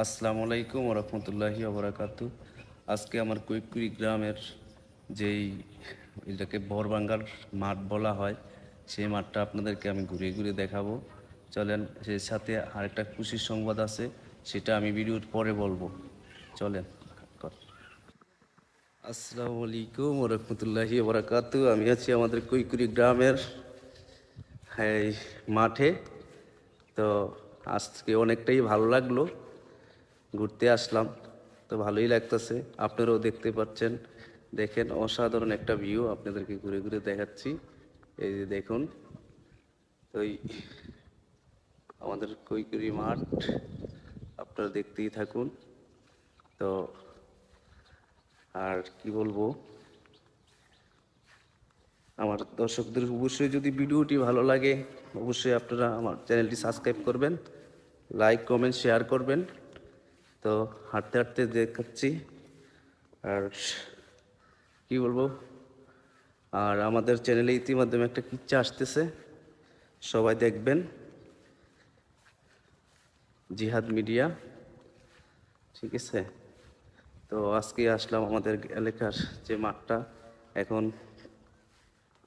আসসালামু আলাইকুম রহমতুল্লাহি ওবরাকাতু। আজকে আমার কুইকুড়ি গ্রামের যেই এটাকে বরবাঙ্গার মাঠ বলা হয়, সেই মাঠটা আপনাদেরকে আমি ঘুরে ঘুরে দেখাবো। চলেন, সেই সাথে আরেকটা খুশির সংবাদ আছে, সেটা আমি ভিডিওর পরে বলবো। চলেন। আসসালামু আলাইকুম রহমতুল্লাহি ওবরাকাতু। আমি আছি আমাদের কুইকুড়ি গ্রামের এই মাঠে। তো আজকে অনেকটাই ভালো লাগলো, ঘুরতে আসলাম। তো ভালোই লাগতেছে, আপনারাও দেখতে পাচ্ছেন। দেখেন, অসাধারণ একটা ভিউ আপনাদেরকে ঘুরে ঘুরে দেখাচ্ছি। এই যে দেখুন, ওই আমাদের কৈকুরি মাঠ, আপনারা দেখতেই থাকুন। তো আর কি বলবো, আমার দর্শকদের অবশ্যই যদি ভিডিওটি ভালো লাগে, অবশ্যই আপনারা আমার চ্যানেলটি সাবস্ক্রাইব করবেন, লাইক কমেন্ট শেয়ার করবেন। তো হাঁটতে হাঁটতে দেখাচ্ছি। আর কি বলবো, আর আমাদের চ্যানেলে ইতিমধ্যে একটা কিচ্ছা আসতেছে, সবাই দেখবেন। জিহাদ মিডিয়া, ঠিক আছে? তো আজকে আসলাম আমাদের এলাকার যে মাঠটা, এখন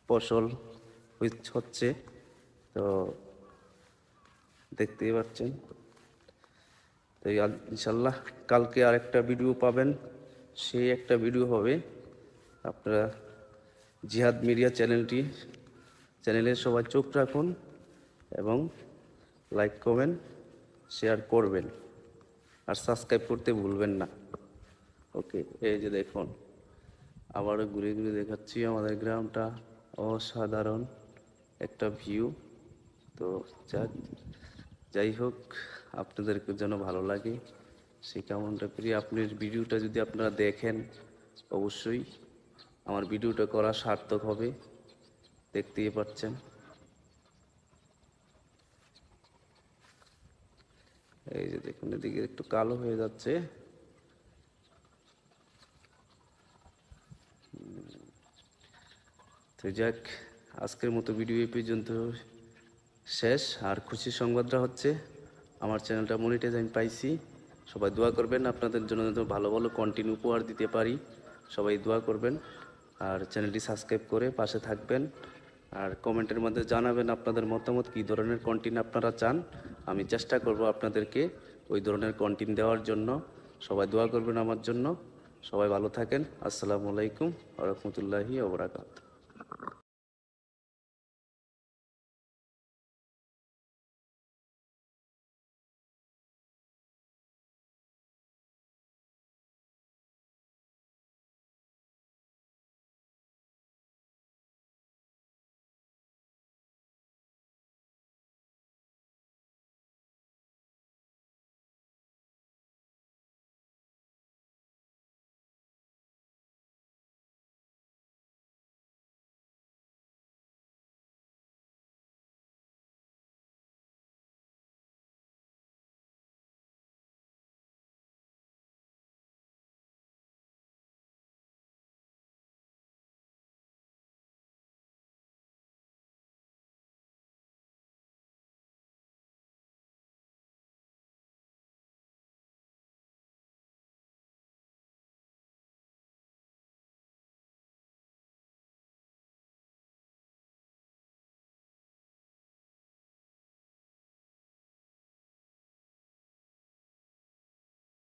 ফসল হচ্ছে। তো দেখতেই পাচ্ছেন। তো ইনশাল্লাহ কালকে আর একটা ভিডিও পাবেন, সেই একটা ভিডিও হবে। আপনারা জিহাদ মিডিয়া চ্যানেলে সবাই চোখ রাখুন এবং লাইক কমেন্ট শেয়ার করবেন, আর সাবস্ক্রাইব করতে ভুলবেন না। ওকে, এই যে দেখুন, আবারও ঘুরে ঘুরে দেখাচ্ছি আমাদের গ্রামটা। অসাধারণ একটা ভিউ। তো যাই হোক, আপনাদেরকে যেন ভালো লাগে সেই কামনাটা করি। আপনার ভিডিওটা যদি আপনারা দেখেন, অবশ্যই আমার ভিডিওটা করা সার্থক হবে। দেখতেই পাচ্ছেন। এই যে দেখুন, এদিকে একটু কালো হয়ে যাচ্ছে। তো যাক, আজকের মতো ভিডিও এই পর্যন্ত শেষ। আর খুশির সংবাদটা হচ্ছে, আমার চ্যানেলটা মনিটাইজ আমি পাইছি। সবাই দোয়া করবেন, আপনাদের জন্য যেন ভালো ভালো কন্টেন্ট উপহার দিতে পারি। সবাই দোয়া করবেন, আর চ্যানেলটি সাবস্ক্রাইব করে পাশে থাকবেন। আর কমেন্টের মধ্যে জানাবেন আপনাদের মতামত, কী ধরনের কন্টেন্ট আপনারা চান। আমি চেষ্টা করব আপনাদেরকে ওই ধরনের কন্টেন্ট দেওয়ার জন্য। সবাই দোয়া করবেন আমার জন্য। সবাই ভালো থাকেন। আসসালামু আলাইকুম ওয়া রাহমাতুল্লাহি ওয়া বারাকাতুহু।